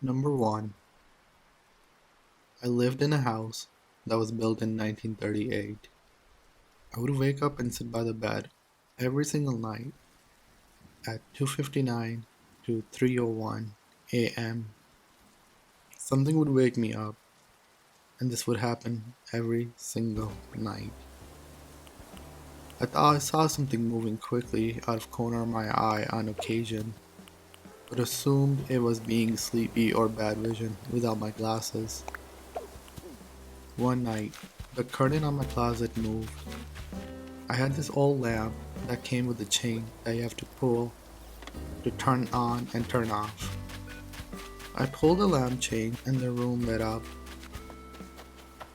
Number 1. I lived in a house that was built in 1938. I would wake up and sit by the bed every single night at 2:59 to 3:01 a.m. Something would wake me up, and this would happen every single night. I thought I saw something moving quickly out of corner of my eye on occasion, but assumed it was being sleepy or bad vision without my glasses. One night, the curtain on my closet moved. I had this old lamp that came with a chain that you have to pull to turn on and turn off. I pulled the lamp chain and the room lit up.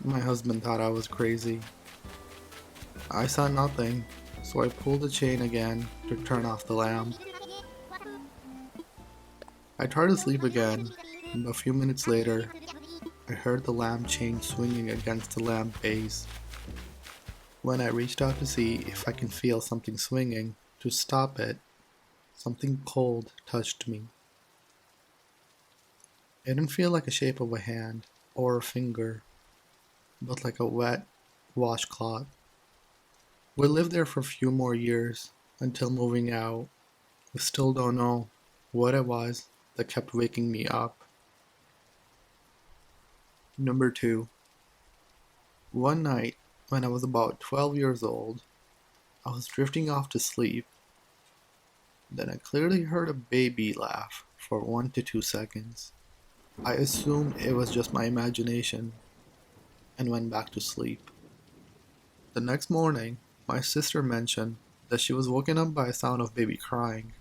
My husband thought I was crazy. I saw nothing, so I pulled the chain again to turn off the lamp. I tried to sleep again, but a few minutes later, I heard the lamp chain swinging against the lamp base. When I reached out to see if I can feel something swinging to stop it, something cold touched me. It didn't feel like a shape of a hand or a finger, but like a wet washcloth. We lived there for a few more years until moving out. We still don't know what it was that kept waking me up. Number 2. One night, when I was about 12 years old, I was drifting off to sleep. Then I clearly heard a baby laugh for 1 to 2 seconds. I assumed it was just my imagination and went back to sleep. The next morning, my sister mentioned that she was woken up by a sound of baby crying.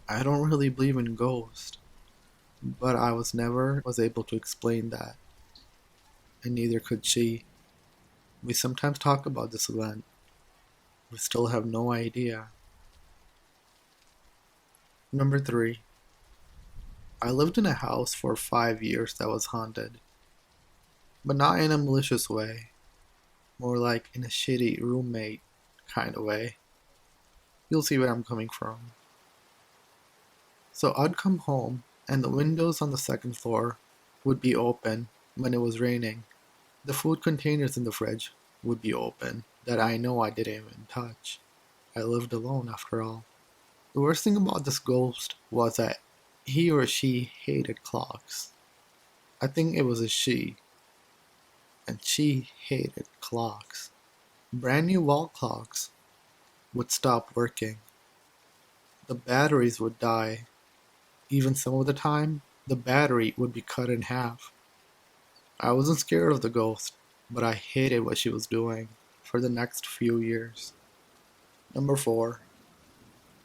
I don't really believe in ghosts, but I was never able to explain that, and neither could she. We sometimes talk about this event. We still have no idea. Number 3. I lived in a house for 5 years that was haunted, but not in a malicious way, more like in a shitty roommate kind of way. You'll see where I'm coming from. So I'd come home, and the windows on the second floor would be open when it was raining. The food containers in the fridge would be open that I know I didn't even touch. I lived alone after all. The worst thing about this ghost was that he or she hated clocks. I think it was a she, and she hated clocks. Brand new wall clocks would stop working. The batteries would die. Even some of the time, the battery would be cut in half. I wasn't scared of the ghost, but I hated what she was doing for the next few years. Number 4.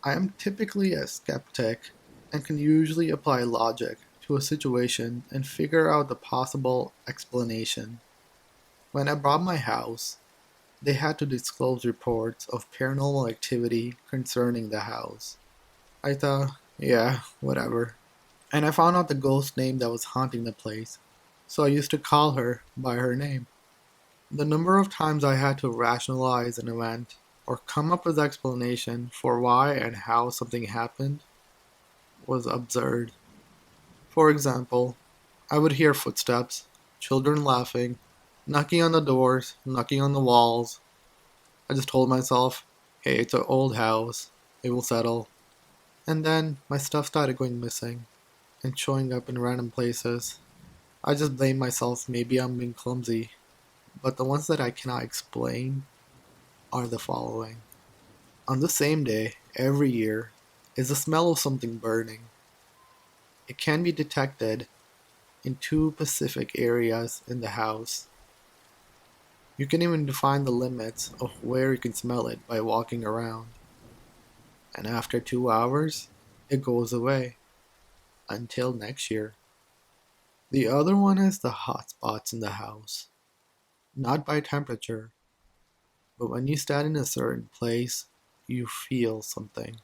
I am typically a skeptic and can usually apply logic to a situation and figure out the possible explanation. When I bought my house, they had to disclose reports of paranormal activity concerning the house. I thought, yeah, whatever. And I found out the ghost name that was haunting the place, so I used to call her by her name. The number of times I had to rationalize an event or come up with explanation for why and how something happened was absurd. For example, I would hear footsteps, children laughing, knocking on the doors, knocking on the walls. I just told myself, hey, it's an old house, it will settle. And then my stuff started going missing and showing up in random places. I just blame myself, maybe I'm being clumsy, but the ones that I cannot explain are the following. On the same day, every year, is the smell of something burning. It can be detected in 2 specific areas in the house. You can even define the limits of where you can smell it by walking around. And after 2 hours, it goes away until next year. The other one is the hot spots in the house. Not by temperature, but when you stand in a certain place, you feel something.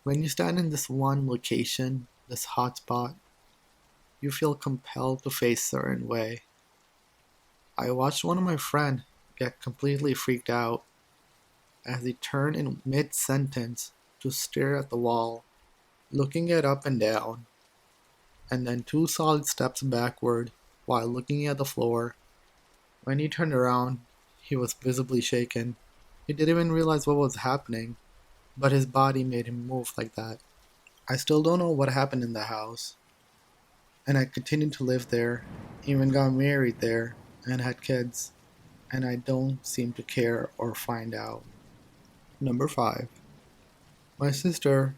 When you stand in this one location, this hot spot, you feel compelled to face a certain way. I watched one of my friends get completely freaked out as he turned in mid-sentence to stare at the wall, looking it up and down. and then two solid steps backward while looking at the floor. When he turned around, he was visibly shaken. He didn't even realize what was happening, but his body made him move like that. I still don't know what happened in the house, and I continued to live there, even got married there, and had kids, and I don't seem to care or find out. Number 5. My sister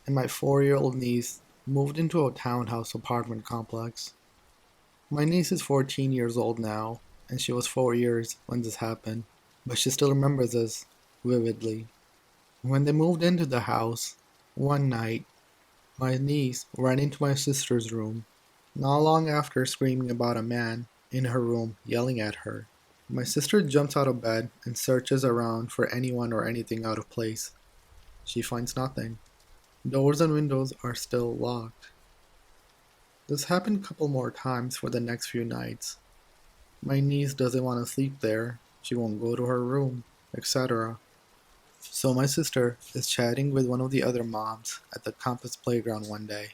and my 4-year-old niece moved into a townhouse apartment complex. My niece is 14 years old now, and she was 4 years when this happened, but she still remembers this vividly. When they moved into the house, one night, my niece ran into my sister's room, not long after screaming about a man in her room yelling at her. My sister jumps out of bed and searches around for anyone or anything out of place. She finds nothing. Doors and windows are still locked. This happened a couple more times for the next few nights. My niece doesn't want to sleep there, she won't go to her room, etc. So my sister is chatting with one of the other moms at the campus playground one day,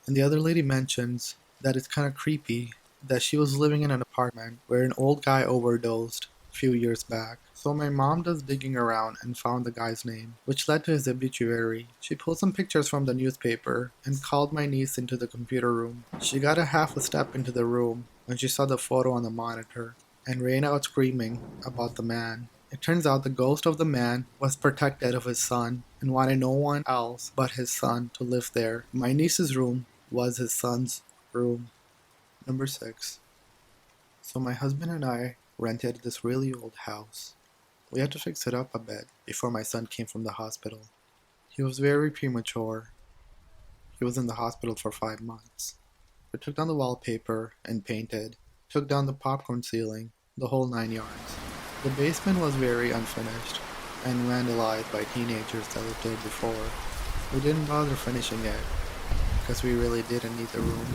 and the other lady mentions that it's kind of creepy that she was living in an apartment where an old guy overdosed a few years back. So my mom does digging around and found the guy's name, which led to his obituary. She pulled some pictures from the newspaper and called my niece into the computer room. She got a half a step into the room when she saw the photo on the monitor and ran out screaming about the man. It turns out the ghost of the man was protective of his son and wanted no one else but his son to live there. My niece's room was his son's room. Number 6. So my husband and I rented this really old house. We had to fix it up a bit before my son came from the hospital. He was very premature. He was in the hospital for 5 months. We took down the wallpaper and painted, took down the popcorn ceiling, the whole 9 yards. The basement was very unfinished and vandalized by teenagers that lived there before. We didn't bother finishing it because we really didn't need the room.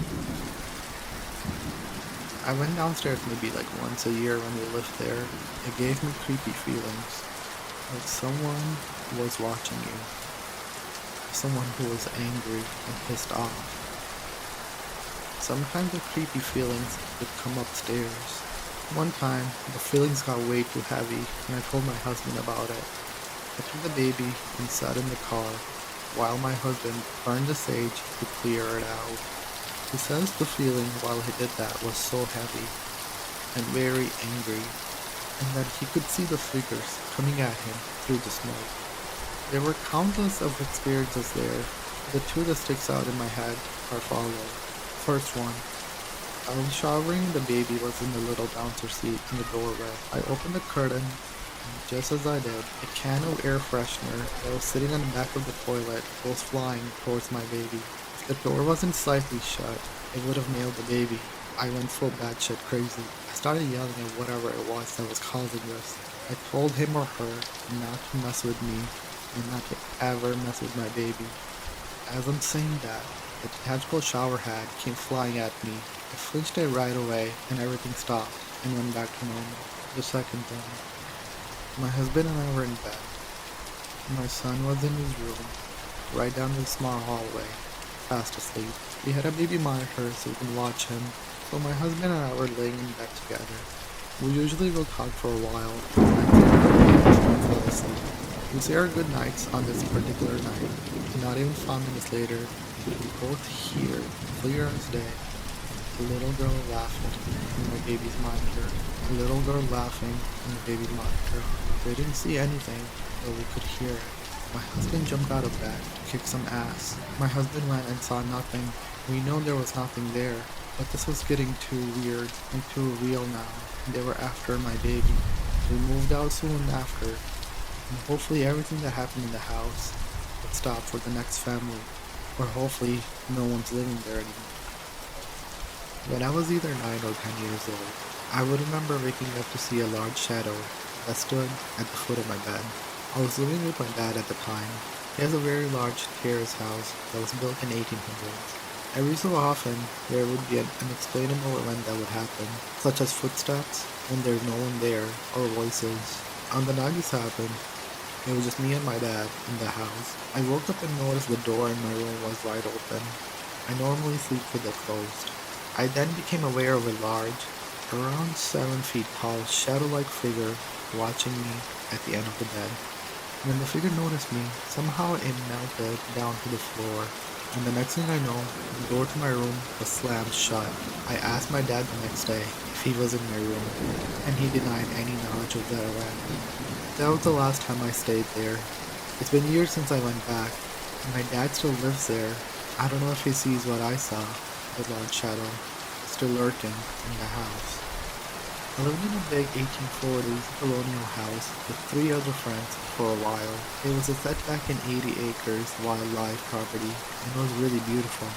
I went downstairs maybe like once a year when we lived there. It gave me creepy feelings, like someone was watching you, someone who was angry and pissed off. Sometimes the creepy feelings would come upstairs. One time, the feelings got way too heavy and I told my husband about it. I took the baby and sat in the car while my husband burned the sage to clear it out. He says the feeling while he did that was so heavy and very angry, and that he could see the figures coming at him through the smoke. There were countless of experiences there. The two that sticks out in my head are followed. First one, I was showering and the baby was in the little bouncer seat in the doorway. I opened the curtain, and just as I did, a can of air freshener that was sitting on the back of the toilet goes flying towards my baby. If the door wasn't slightly shut, it would have nailed the baby. I went full batshit crazy. I started yelling at whatever it was that was causing this. I told him or her not to mess with me and not to ever mess with my baby. As I'm saying that, the detachable shower head came flying at me. I flinched it right away and everything stopped and went back to normal. The second thing, my husband and I were in bed. My son was in his room, right down the small hallway, fast asleep. We had a baby monitor so we can watch him, so my husband and I were laying in bed together. We usually will talk for a while, and then fall asleep. We say our good nights on this particular night, and not even 5 minutes later, we both hear, clear as day, a little girl laughing in my baby's monitor. A little girl laughing in the baby's monitor. We didn't see anything, but we could hear it. My husband jumped out of bed to kick some ass. My husband went and saw nothing. We know there was nothing there, but this was getting too weird and too real now, and they were after my baby. We moved out soon after, and hopefully everything that happened in the house would stop for the next family, or hopefully no one's living there anymore. When I was either 9 or 10 years old, I would remember waking up to see a large shadow that stood at the foot of my bed. I was living with my dad at the time. He has a very large terrace house that was built in 1800s. Every so often, there would be an unexplainable event that would happen, such as footsteps when there's no one there, or voices. On the night this happened, it was just me and my dad in the house. I woke up and noticed the door in my room was wide open. I normally sleep with it closed. I then became aware of a large, around 7 feet tall, shadow-like figure watching me at the end of the bed. When the figure noticed me, somehow it melted down to the floor, and the next thing I know, the door to my room was slammed shut. I asked my dad the next day if he was in my room, and he denied any knowledge of that event. That was the last time I stayed there. It's been years since I went back, and my dad still lives there. I don't know if he sees what I saw, the large shadow, still lurking in the house. I lived in a big 1840s colonial house with 3 other friends for a while. It was a setback in 80 acres wildlife property and was really beautiful.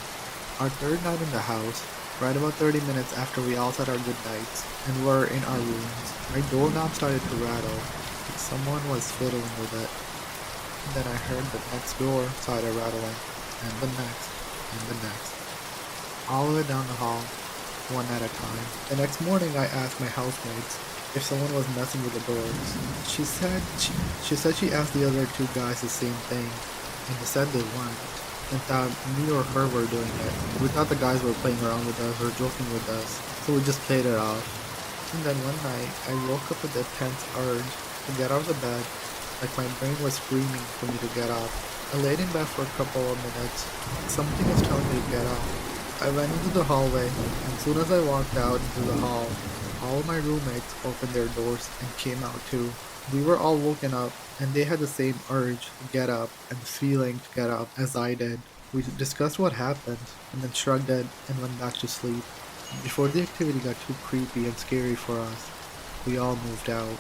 Our third night in the house, right about 30 minutes after we all said our goodnights and were in our rooms, my doorknob started to rattle like someone was fiddling with it. And then I heard the next door started rattling, and the next, and the next, all the way down the hall, one at a time. The next morning, I asked my housemates if someone was messing with the doors. She said she asked the other 2 guys the same thing, and they said they weren't, and thought me or her were doing it. We thought the guys were playing around with us or joking with us, so we just played it off. And then one night, I woke up with a tense urge to get out of the bed, like my brain was screaming for me to get up. I laid in bed for a couple of minutes. Something was telling me to get up. I went into the hallway, and as soon as I walked out into the hall, all of my roommates opened their doors and came out too. We were all woken up, and they had the same urge to get up and feeling to get up as I did. We discussed what happened, and then shrugged it and went back to sleep. Before the activity got too creepy and scary for us, we all moved out.